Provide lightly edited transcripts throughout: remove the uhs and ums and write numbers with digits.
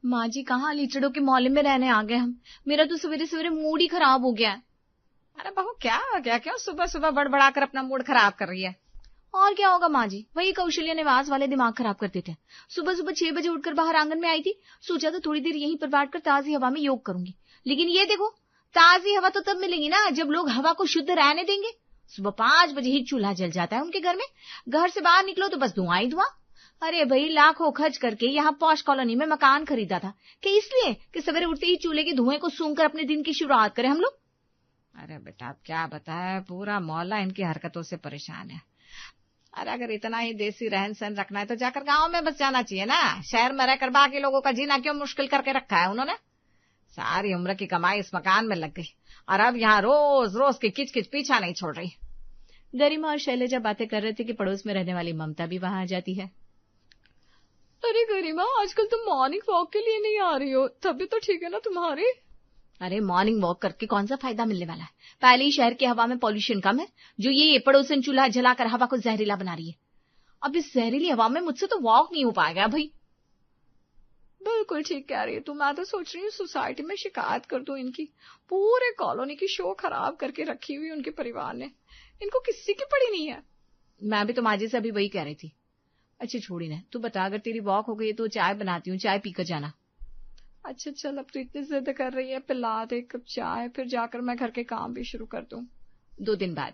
माँ जी कहाँ लीचड़ों के मोहल्ले में रहने आ गए हम। मेरा तो सवेरे सवेरे मूड ही खराब हो गया है। अरे बहू क्या हो गया, क्यों सुबह सुबह बड़बड़ा कर अपना मूड खराब कर रही है? और क्या होगा माँ जी, वही कौशल्या निवास वाले दिमाग खराब करते थे। सुबह सुबह 6 बजे उठकर बाहर आंगन में आई थी, सोचा तो थोड़ी देर यहीं पर बैठकर ताजी हवा में योग करूंगी। लेकिन ये देखो, ताजी हवा तो तब मिलेगी ना जब लोग हवा को शुद्ध रहने देंगे। सुबह 5 बजे ही चूल्हा जल जाता है उनके घर में, घर से बाहर निकलो तो बस धुआं ही धुआं। अरे भाई, लाखों खर्च करके यहाँ पॉश कॉलोनी में मकान खरीदा था कि इसलिए कि सवेरे उठते ही चूल्हे के धुएं को सूंघकर अपने दिन की शुरुआत करें हम लोग। अरे बेटा अब क्या बताए, पूरा मोहल्ला इनकी हरकतों से परेशान है। अरे अगर इतना ही देसी रहन सहन रखना है तो जाकर गांव में बस जाना चाहिए ना। शहर में रहकर बाकी लोगों का जीना क्यों मुश्किल करके रखा है उन्होंने। सारी उम्र की कमाई इस मकान में लग गई और अब यहाँ रोज रोज की किचकिच पीछा नहीं छोड़ रही। गरिमा और शैलजा बातें कर रहे थे कि पड़ोस में रहने वाली ममता भी वहां आ जाती है। अरे गरिमा, आजकल तुम मॉर्निंग वॉक के लिए नहीं आ रही हो, तभी तो ठीक है ना तुम्हारी। अरे मॉर्निंग वॉक करके कौन सा फायदा मिलने वाला है? पहले ही शहर की हवा में पॉल्यूशन कम है, जो ये पड़ोसन चूल्हा जलाकर हवा को जहरीला बना रही है। अब इस जहरीली हवा में मुझसे तो वॉक नहीं हो पाएगा भाई। बिल्कुल ठीक कह रही है तू। मैं तो सोच रही हूँ सोसाइटी में शिकायत कर दूं इनकी। पूरे कॉलोनी की शो खराब करके रखी हुई उनके परिवार ने, इनको किसी की पड़ी नहीं है। मैं भी तो माँ जी से अभी वही कह रही थी। अच्छा छोड़ी ना, तू बता, अगर तेरी वॉक हो गई तो चाय बनाती हूँ, चाय पीकर जाना। अच्छा चल, अब तो इतनी जिद कर रही है, पिला दे एक कप चाय, फिर जाकर मैं घर के काम भी शुरू कर दूं 2 दिन बाद।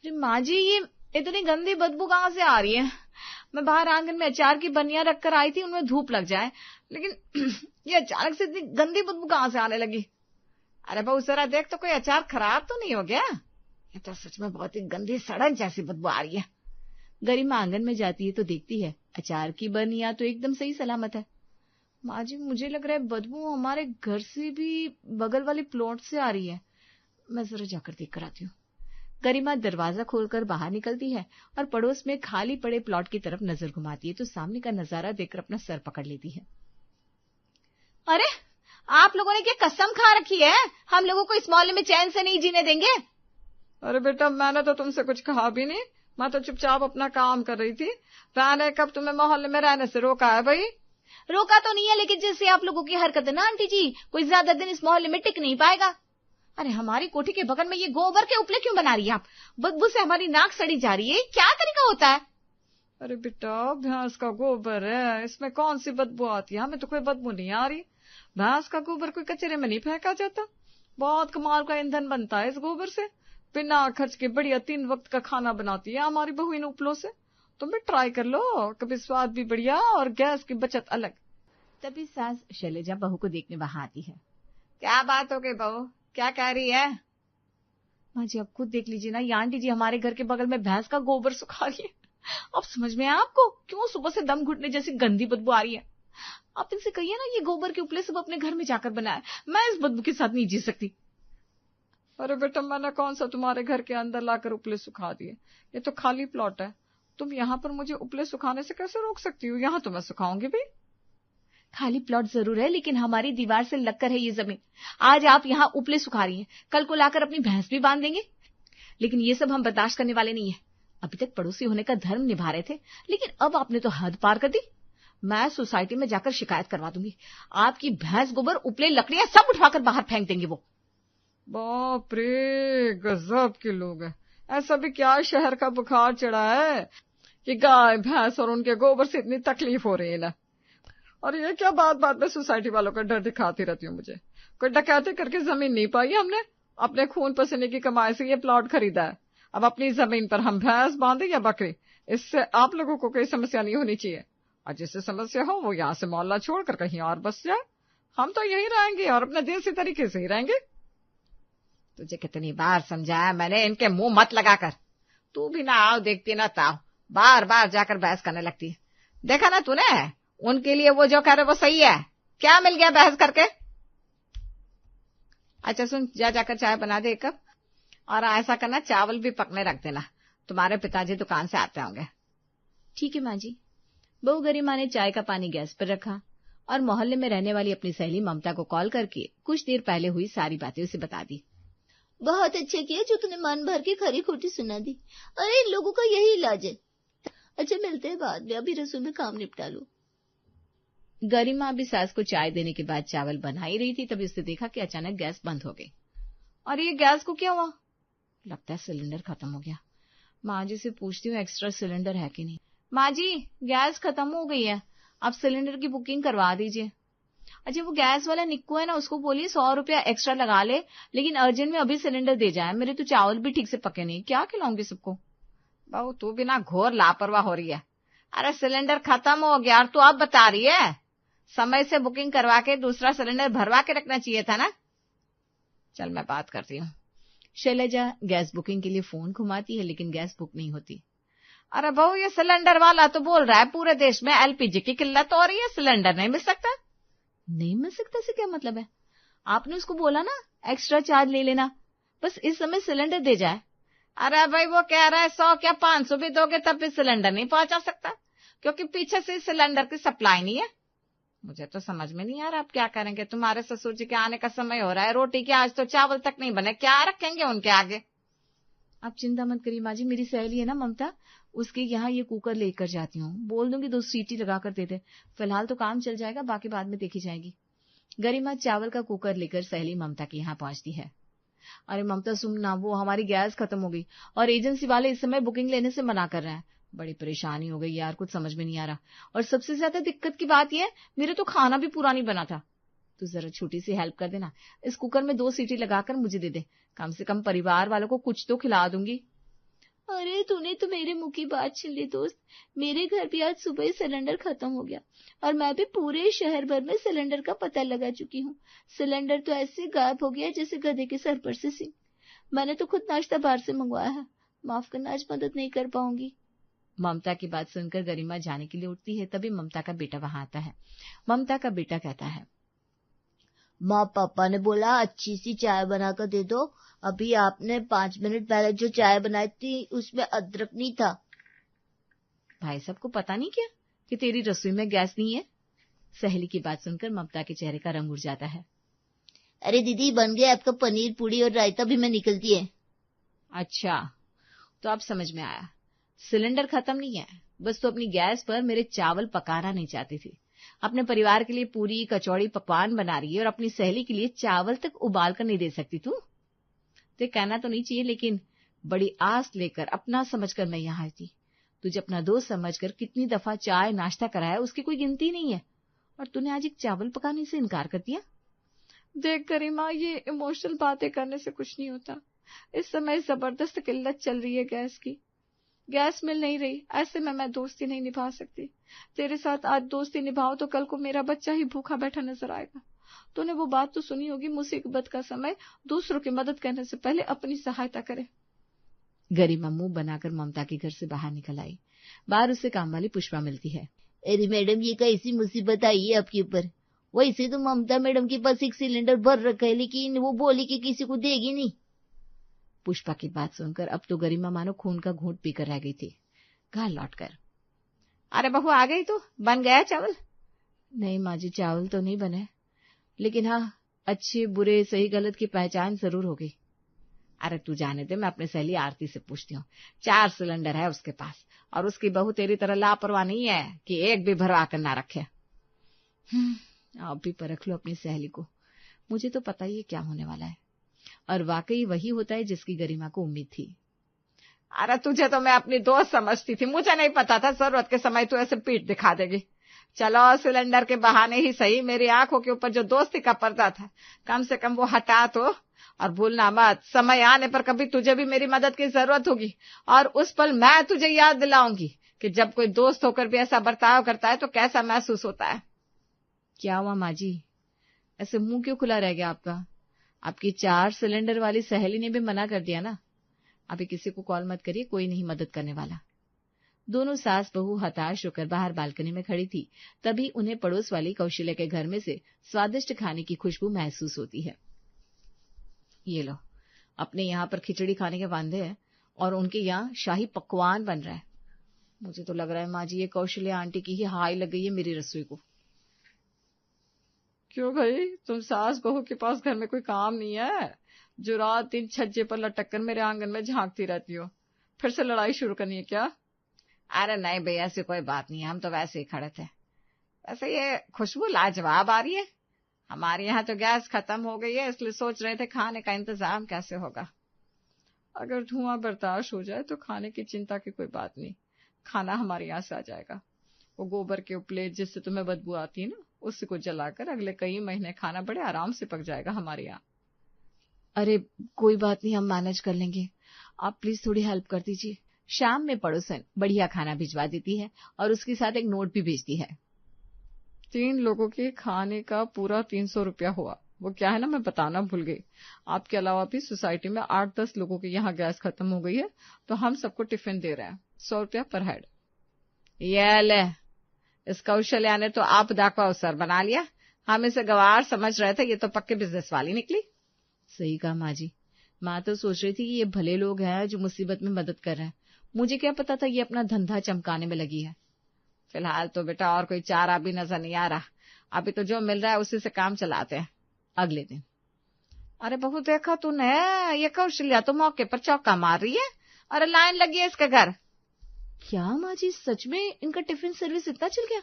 अरे माँ जी, ये इतनी गंदी बदबू कहाँ से आ रही है? मैं बाहर आंगन में अचार की बनिया रखकर आई थी, उनमें धूप लग जाए, लेकिन ये अचानक से इतनी गंदी बदबू कहाँ से आने लगी? अरे बहू जरा देख तो, कोई अचार खराब तो नहीं हो गया? ये तो सच में बहुत ही गंदी सड़न जैसी बदबू आ रही है। गरिमा आंगन में जाती है तो देखती है अचार की बनिया तो एकदम सही सलामत है। माँ जी, मुझे लग रहा है बदबू हमारे घर से भी बगल वाले प्लॉट से आ रही है। मैं जरा जाकर देख कर आती हूँ। गरिमा दरवाजा खोलकर बाहर निकलती है और पड़ोस में खाली पड़े प्लॉट की तरफ नजर घुमाती है तो सामने का नजारा देखकर अपना सर पकड़ लेती है। अरे आप लोगों ने क्या कसम खा रखी है, हम लोगों को इस मोहल्ले में चैन से नहीं जीने देंगे? अरे बेटा, मैंने तो तुमसे कुछ कहा भी नहीं, मैं तो चुपचाप अपना काम कर रही थी। मैंने कब तुम्हें मोहल्ले में रहने से रोका है भाई? रोका तो नहीं है, लेकिन जैसे आप लोगों की हरकत है ना आंटी जी, कोई ज्यादा दिन इस मोहल्ले में टिक नहीं पाएगा। अरे हमारी कोठी के बगल में ये गोबर के उपले क्यों बना रही है आप? बदबू से हमारी नाक सड़ी जा रही है, क्या तरीका होता है? अरे बेटा, भैंस का गोबर है, इसमें कौन सी बदबू आती है? हमें तो कोई बदबू नहीं आ रही। भैंस का गोबर कोई कचरे में नहीं फेंका जाता, बहुत कमाल का ईंधन बनता है इस गोबर से। बिना खर्च के बढ़िया 3 वक्त का खाना बनाती है हमारी बहू इन उपलों से। तुम भी ट्राई कर लो, कभी स्वाद भी बढ़िया और गैस की बचत अलग। तभी सास शैलजा बहू को देखने वहां आती है। क्या बात हो गई बहू, क्या कह रही है? माँ जी, आप खुद देख लीजिए ना, ये आंटी जी हमारे घर के बगल में भैंस का गोबर सुखा रही है। अब समझ में आया आपको क्यों सुबह से दम घुटने जैसी गंदी बदबू आ रही है? आप इनसे कहिए ना, ये गोबर के उपले सब अपने घर में जाकर बनाए, मैं इस बदबू के साथ नहीं जी सकती। अरे बेटा, मैंने कौन सा तुम्हारे घर के अंदर लाकर उपले सुखा दिए? ये तो खाली प्लॉट है, तुम यहाँ पर मुझे उपले सुखाने से कैसे रोक सकती हो? यहाँ तो मैं सुखाऊंगी भी। खाली प्लॉट जरूर है, लेकिन हमारी दीवार से लगकर है ये जमीन। आज आप यहाँ उपले सुखा रही हैं, कल को लाकर अपनी भैंस भी बांध देंगे, लेकिन ये सब हम बर्दाश्त करने वाले नहीं है। अभी तक पड़ोसी होने का धर्म निभा रहे थे, लेकिन अब आपने तो हद पार कर दी। मैं सोसाइटी में जाकर शिकायत करवा दूंगी। आपकी भैंस गोबर, उपले, लकड़ियां सब उठाकर बाहर फेंक देंगे वो। बाप रे, गजब के लोग हैं। ऐसा भी क्या शहर का बुखार चढ़ा है कि गाय भैंस और उनके गोबर से इतनी तकलीफ हो रही है ना? और ये क्या बात बात में सोसाइटी वालों का डर दिखाती रहती हूँ मुझे। कोई डकैती करके जमीन नहीं पाई हमने, अपने खून पसीने की कमाई से ये प्लॉट खरीदा है। अब अपनी जमीन पर हम भैंस बांधे या बकरी, इससे आप लोगों को कोई समस्या नहीं होनी चाहिए। और जिससे समस्या हो वो यहाँ से मोहल्ला छोड़कर कहीं और बस जाए, हम तो यही रहेंगे और अपने देसी तरीके से ही रहेंगे। तुझे कितनी बार समझाया मैंने, इनके मुंह मत लगाकर। तू भी ना आओ देखती ना ताओ, बार बार जाकर बहस करने लगती है। देखा ना तूने, उनके लिए वो जो कह रहे वो सही है, क्या मिल गया बहस करके? अच्छा सुन, जाकर चाय बना दे 1 कप, और ऐसा करना चावल भी पकने रख देना, तुम्हारे पिताजी दुकान से आते होंगे। ठीक है माँ जी। बहू गरिमा ने चाय का पानी गैस पर रखा और मोहल्ले में रहने वाली अपनी सहेली ममता को कॉल करके कुछ देर पहले हुई सारी बातें उसे बता दी। बहुत अच्छा किया जो तूने मन भर के खरी खोटी सुना दी। अरे इन लोगों का यही इलाज है। अच्छा मिलते हैं बाद में, अभी रसोई में काम निपटा लो। गरिमा अभी सास को चाय देने के बाद चावल बना ही रही थी, तभी उसने देखा कि अचानक गैस बंद हो गई। और ये गैस को क्या हुआ? लगता है सिलेंडर खत्म हो गया। माँ जी से पूछती हूँ एक्स्ट्रा सिलेंडर है कि नहीं। माँ जी, गैस खत्म हो गई है, आप सिलेंडर की बुकिंग करवा दीजिए। अच्छा, वो गैस वाला निक्कू है ना, उसको बोलिए 100 रुपया एक्स्ट्रा लगा ले, लेकिन अर्जेंट में अभी सिलेंडर दे जाए, मेरे तो चावल भी ठीक से पके नहीं, क्या खिलाऊंगी सबको। बहू तू भी ना घोर लापरवाह हो रही है। अरे सिलेंडर खत्म हो गया और तू अब बता रही है? समय से बुकिंग करवा के दूसरा सिलेंडर भरवा के रखना चाहिए था ना। चल मैं बात करती हूँ। शैलजा गैस बुकिंग के लिए फोन घुमाती है, लेकिन गैस बुक नहीं होती। अरे बहू, ये सिलेंडर वाला तो बोल रहा है पूरे देश में एलपीजी की किल्लत हो रही है, सिलेंडर नहीं मिल सकता। नहीं मिल सकता से क्या मतलब है? आपने उसको बोला ना एक्स्ट्रा चार्ज ले लेना, बस इस समय सिलेंडर दे जाए। अरे भाई, वो कह रहा है 100 क्या 500 भी दोगे तब भी सिलेंडर नहीं पहुंचा सकता, क्योंकि पीछे से सिलेंडर की सप्लाई नहीं है। मुझे तो समझ में नहीं आ रहा आप क्या करेंगे। तुम्हारे ससुर जी के आने का समय हो रहा है, रोटी के आज तो चावल तक नहीं बने, क्या रखेंगे उनके आगे? आप चिंता मत करिए माँ जी, मेरी सहेली है ना ममता, उसके यहाँ ये कुकर लेकर जाती हूँ, बोल दूंगी 2 सीटी लगा कर दे दे। फिलहाल तो काम चल जाएगा, बाकी बाद में देखी जाएगी। गरिमा चावल का कुकर लेकर सहेली ममता के यहाँ पहुंचती है। अरे ममता सुन ना, वो हमारी गैस खत्म हो गई और एजेंसी वाले इस समय बुकिंग लेने से मना कर रहे हैं। बड़ी परेशानी हो गई यार, कुछ समझ में नहीं आ रहा। और सबसे ज्यादा दिक्कत की बात यह है, मेरे तो खाना भी पूरा नहीं बना था। तू जरा छोटी सी हेल्प कर देना, इस कुकर में 2 सीटी लगाकर मुझे दे दे, कम से कम परिवार वालों को कुछ तो खिला दूंगी। अरे तूने तो मेरे मुंह की बात छीन ली दोस्त। मेरे घर भी आज सुबह ही सिलेंडर खत्म हो गया और मैं भी पूरे शहर भर में सिलेंडर का पता लगा चुकी हूँ। सिलेंडर तो ऐसे गायब हो गया जैसे गधे के सर पर से सिंह। मैंने तो खुद नाश्ता बाहर से मंगवाया है, माफ करना, आज मदद नहीं कर पाऊंगी। ममता की बात सुनकर गरिमा जाने के लिए उठती है, तभी ममता का बेटा वहां आता है। ममता का बेटा कहता है, माँ पापा ने बोला अच्छी सी चाय बनाकर दे दो, अभी आपने 5 मिनट पहले जो चाय बनाई थी उसमें अदरक नहीं था। भाई साहब को पता नहीं क्या कि तेरी रसोई में गैस नहीं है? सहेली की बात सुनकर ममता के चेहरे का रंग उड़ जाता है। अरे दीदी, बन गया आपका पनीर पूड़ी और रायता भी मैं निकलती है। अच्छा, तो अब समझ में आया, सिलेंडर खत्म नहीं है, बस तो अपनी गैस पर मेरे चावल पकाना नहीं चाहती थी। अपने परिवार के लिए पूरी कचौड़ी पकवान बना रही है और अपनी सहेली के लिए चावल तक उबाल कर नहीं दे सकती तू। तो कहना तो नहीं चाहिए, लेकिन बड़ी आस लेकर अपना समझकर मैं यहाँ आई थी। तुझे अपना दोस्त समझकर कितनी दफा चाय नाश्ता कराया, उसकी कोई गिनती नहीं है, और तूने आज एक चावल पकाने से इनकार कर दिया। देख गरिमा, ये इमोशनल बातें करने से कुछ नहीं होता। इस समय जबरदस्त किल्लत चल रही है गैस की, गैस मिल नहीं रही, ऐसे में मैं दोस्ती नहीं निभा सकती। तेरे साथ आज दोस्ती निभाओ तो कल को मेरा बच्चा ही भूखा बैठा नजर आएगा। तूने वो बात तो सुनी होगी, मुसीबत का समय दूसरों की मदद करने से पहले अपनी सहायता करे। गरिमा मुंह बनाकर ममता के घर से बाहर निकल आई। बाहर उसे काम वाली पुष्पा मिलती है। अरे मैडम, ये कैसी मुसीबत आई है आपके ऊपर? वैसे तो ममता मैडम के पास एक सिलेंडर भर रखा है, लेकिन वो बोली कि किसी को देगी नहीं। पुष्पा की बात सुनकर अब तो गरिमा मानो खून का घूंट पीकर रह गई थी। घर लौटकर, अरे बहू आ गई तू, बन गया चावल? नहीं माँ जी, चावल तो नहीं बने, लेकिन हाँ, अच्छे बुरे सही गलत की पहचान जरूर हो गई। अरे तू जाने दे, मैं अपनी सहेली आरती से पूछती हूँ। 4 सिलेंडर है उसके पास, और उसकी बहू तेरी तरह लापरवाह नहीं है कि एक भी भरवा कर ना रखे। आप भी परख लो अपनी सहेली को, मुझे तो पता ही है क्या होने वाला है, और वाकई वही होता है जिसकी गरिमा को उम्मीद थी। अरे तुझे तो मैं अपनी दोस्त समझती थी, मुझे नहीं पता था जरूरत के समय तू ऐसे पीठ दिखा देगी। चलो सिलेंडर के बहाने ही सही, मेरी आंखों के ऊपर जो दोस्ती का पर्दा था कम से कम वो हटा तो, और भूलना मत, समय आने पर कभी तुझे भी मेरी मदद की जरूरत होगी, और उस पल मैं तुझे याद दिलाऊंगी कि जब कोई दोस्त होकर भी ऐसा बर्ताव करता है तो कैसा महसूस होता है। क्या हुआ माँ जी, ऐसे मुंह क्यों खुला रह गया आपका? आपकी 4 सिलेंडर वाली सहेली ने भी मना कर दिया ना। अभी किसी को कॉल मत करिए, कोई नहीं मदद करने वाला। दोनों सास बहू हताश होकर बाहर बालकनी में खड़ी थी, तभी उन्हें पड़ोस वाली कौशल्या के घर में से स्वादिष्ट खाने की खुशबू महसूस होती है। ये लो, अपने यहाँ पर खिचड़ी खाने के वांदे हैं और उनके यहाँ शाही पकवान बन रहा है। मुझे तो लग रहा है माँ जी, ये कौशल्या आंटी की ही हाय लग गई है मेरी रसोई को। क्यों भाई, तुम सास बहू के पास घर में कोई काम नहीं है जो रात दिन छज्जे पर लटक कर मेरे आंगन में झांकती रहती हो? फिर से लड़ाई शुरू करनी है क्या? अरे नहीं भैया, ऐसी कोई बात नहीं है, हम तो वैसे ही खड़े थे। वैसे ये खुशबू लाजवाब आ रही है। हमारे यहाँ तो गैस खत्म हो गई है, इसलिए सोच रहे थे खाने का इंतजाम कैसे होगा। अगर धुआं बर्दाश्त हो जाए तो खाने की चिंता की कोई बात नहीं, खाना हमारे यहाँ से आ जाएगा। वो गोबर के उपले जिससे तुम्हें बदबू आती है ना, उसी को जलाकर अगले कई महीने खाना बड़े आराम से पक जाएगा हमारे यहाँ। अरे कोई बात नहीं, हम मैनेज कर लेंगे, आप प्लीज थोड़ी हेल्प कर दीजिए। शाम में पड़ोसन बढ़िया खाना भिजवा देती है और उसके साथ एक नोट भी भेजती है। 3 लोगों के खाने का पूरा 300 रुपया हुआ। वो क्या है ना, मैं बताना भूल गई, आपके अलावा भी सोसाइटी में 8-10 लोगों के यहाँ गैस खत्म हो गई है, तो हम सबको टिफिन दे रहे हैं, 100 रुपया पर हेड। ये ले, इस कौशल्या ने तो आपदा को अवसर बना लिया। हम इसे गवार समझ रहे थे, ये तो पक्के बिजनेस वाली निकली। सही कहा माँ जी, माँ तो सोच रही थी कि ये भले लोग हैं जो मुसीबत में मदद कर रहे हैं, मुझे क्या पता था ये अपना धंधा चमकाने में लगी है। फिलहाल तो बेटा और कोई चारा भी नजर नहीं आ रहा, अभी तो जो मिल रहा है उसी से काम चलाते हैं। अगले दिन, अरे बहू देखा तूने, ये कौशल्या तो मौके पर चौका मार रही है। अरे लाइन लगी है इसके घर। क्या माँ जी, सच में इनका टिफिन सर्विस इतना चल गया?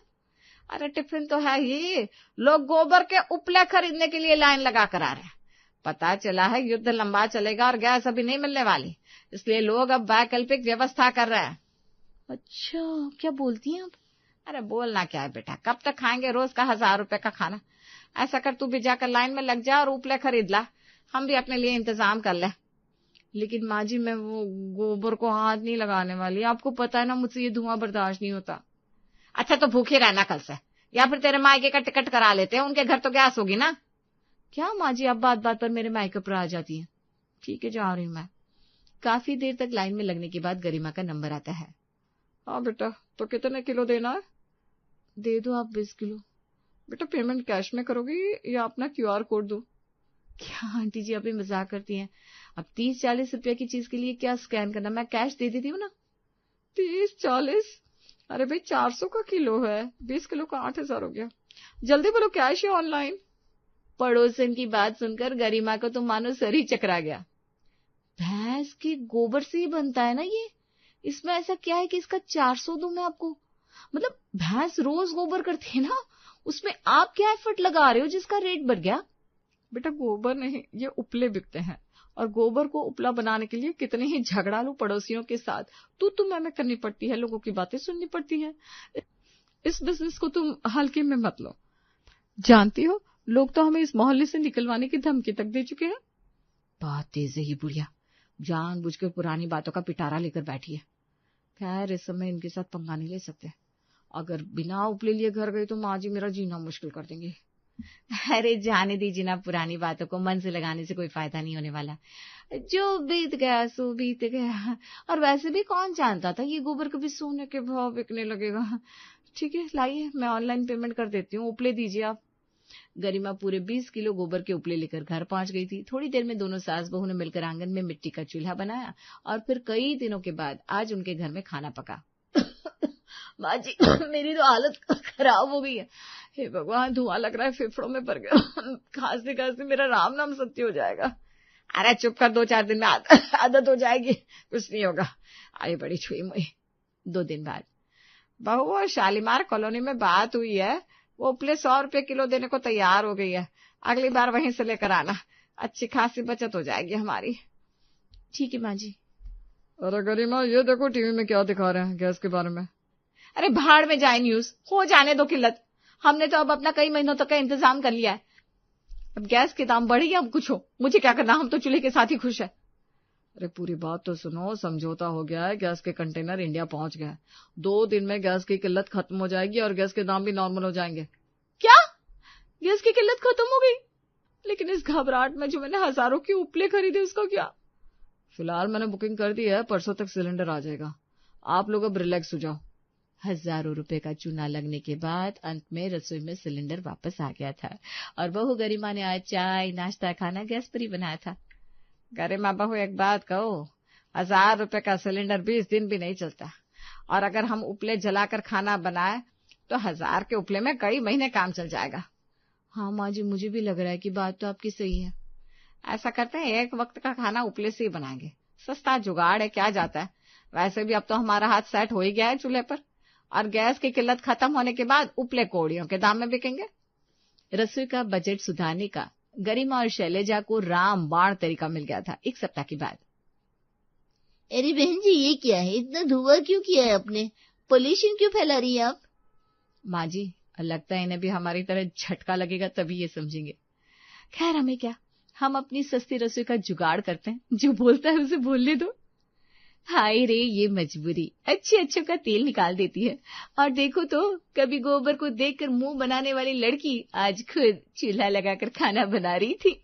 अरे टिफिन तो है ही, लोग गोबर के उपले खरीदने के लिए लाइन लगा कर आ रहे हैं। पता चला है युद्ध लंबा चलेगा और गैस अभी नहीं मिलने वाली, इसलिए लोग अब वैकल्पिक व्यवस्था कर रहे हैं। अच्छा, क्या बोलती हैं आप? अरे बोलना क्या है बेटा, कब तक खाएंगे रोज का 1000 रुपए का खाना। ऐसा कर, तू भी जाकर लाइन में लग जा और उपले खरीद ला, हम भी अपने लिए इंतजाम कर ले। लेकिन माँ जी, मैं वो गोबर को हाथ नहीं लगाने वाली, आपको पता है ना मुझसे ये धुआं बर्दाश्त नहीं होता। अच्छा तो भूखी रहना कल से, या फिर तेरे मायके का टिकट करा लेते हैं, उनके घर तो गैस होगी ना। क्या माँ जी, आप बात बात पर मेरे मायके पर आ जाती हैं। ठीक है, जा रही हूँ मैं। काफी देर तक लाइन में लगने के बाद गरिमा का नंबर आता है। हाँ बेटा, तो कितने किलो देना है? दे दो आप 20 किलो। बेटा पेमेंट कैश में करोगी या अपना QR कोड दूं? क्या आंटी जी, आप भी मजाक करती हैं? अब 30-40 रुपए की चीज के लिए क्या स्कैन करना, मैं कैश दे देती हूँ ना। 30-40? अरे भाई 400 का किलो है, 20 किलो का 8000 हो गया। जल्दी बोलो, कैश या ऑनलाइन? पड़ोसन की बात सुनकर गरिमा को तो मानो सर ही चकरा गया। भैंस के गोबर से ही बनता है ना ये, इसमें ऐसा क्या है कि इसका 400 दूं मैं आपको? मतलब भैंस रोज गोबर करती है ना, उसमें आप क्या एफर्ट लगा रहे हो जिसका रेट बढ़ गया? बेटा गोबर नहीं, ये उपले बिकते हैं, और गोबर को उपला बनाने के लिए कितने ही झगड़ालू पड़ोसियों के साथ तू मैं करनी पड़ती है, लोगों की बातें सुननी पड़ती है। इस बिजनेस को तुम हल्के में मत लो। जानती हो, लोग तो हमें इस मोहल्ले से निकलवाने की धमकी तक दे चुके हैं। बहुत तेज है ये बुढ़िया, जानबूझकर पुरानी बातों का पिटारा लेकर बैठी है। खैर, इस समय इनके साथ पंगा नहीं ले सकते, अगर बिना उपले लिए घर गए तो माँ जी मेरा जीना मुश्किल कर देंगे। अरे जाने दीजिए ना, पुरानी बातों को मन से लगाने से कोई फायदा नहीं होने वाला। जो बीत गया सो बीत गया, और वैसे भी कौन जानता था ये गोबर कभी सोने के भाव बिकने लगेगा। ठीक है, लाइए, मैं ऑनलाइन पेमेंट कर देती हूँ, उपले दीजिए आप। गरिमा पूरे 20 किलो गोबर के उपले लेकर घर पहुंच गई थी। थोड़ी देर में दोनों सास बहू ने मिलकर आंगन में मिट्टी का चूल्हा बनाया और फिर कई दिनों के बाद आज उनके घर में खाना पका। माँ जी, मेरी तो हालत खराब हो गई है। हे भगवान, धुआं लग रहा है, फेफड़ों में भर गया, खांसते खांसते मेरा राम नाम सत्य हो जाएगा। अरे चुप कर, 2-4 दिन में आदत हो जाएगी, कुछ नहीं होगा। आई बड़ी छुई मुई। 2 दिन बाद बहू, शालीमार कॉलोनी में बात हुई है, वो उपले 100 रुपए किलो देने को तैयार हो गई है। अगली बार वहीं से लेकर आना, अच्छी खासी बचत हो जाएगी हमारी। ठीक है माँ जी। अरे गरिमा, ये देखो टीवी में क्या दिखा रहे हैं गैस के बारे में। अरे भाड़ में जाए न्यूज, हो जाने दो किल्लत। हमने तो अब अपना कई महीनों तक का इंतजाम कर लिया है। अब गैस के दाम बढ़े या कुछ हो, मुझे क्या करना, हम तो चूल्हे के साथ ही खुश है। अरे पूरी बात तो सुनो, समझौता हो गया है, गैस के कंटेनर इंडिया पहुंच गया है। 2 दिन में गैस की किल्लत खत्म हो जाएगी और गैस के दाम भी नॉर्मल हो जाएंगे। क्या? गैस की किल्लत खत्म हो गई? लेकिन इस घबराहट में जो मैंने हजारों के उपले खरीदे उसका क्या? फिलहाल मैंने बुकिंग कर दी है, परसों तक सिलेंडर आ जाएगा। आप लोग अब रिलैक्स हो जाओ। हजारों रुपए का चूना लगने के बाद अंत में रसोई में सिलेंडर वापस आ गया था और बहू गरिमा ने आज चाय नाश्ता खाना गैस पर ही बनाया था। गरिमा बहू, एक बात कहो, 1000 रुपए का सिलेंडर 20 दिन भी नहीं चलता, और अगर हम उपले जलाकर खाना बनाए तो 1000 के उपले में कई महीने काम चल जाएगा। हाँ माँ जी, मुझे भी लग रहा है कि बात तो आपकी सही है। ऐसा करते हैं, एक वक्त का खाना उपले से ही बनाएंगे, सस्ता जुगाड़ है, क्या जाता है। वैसे भी अब तो हमारा हाथ सेट हो ही गया है चूल्हे पर, और गैस की किल्लत खत्म होने के बाद उपले कोड़ियों के दाम में बिकेंगे। रसोई का बजट सुधारने का गरिमा और शैलेजा को रामबाण तरीका मिल गया था 1 सप्ताह के बाद। अरे बहन जी, ये क्या है? इतना धुआं क्यों किया है आपने? पोल्यूशन क्यों फैला रही है आप? माँ जी, लगता है इन्हें भी हमारी तरह झटका लगेगा तभी ये समझेंगे। खैर हमें क्या, हम अपनी सस्ती रसोई का जुगाड़ करते हैं, जो बोलता है उसे बोलने दो। हाय रे ये मजबूरी अच्छे का तेल निकाल देती है। और देखो तो, कभी गोबर को देखकर मुंह बनाने वाली लड़की आज खुद चूल्हा लगाकर खाना बना रही थी।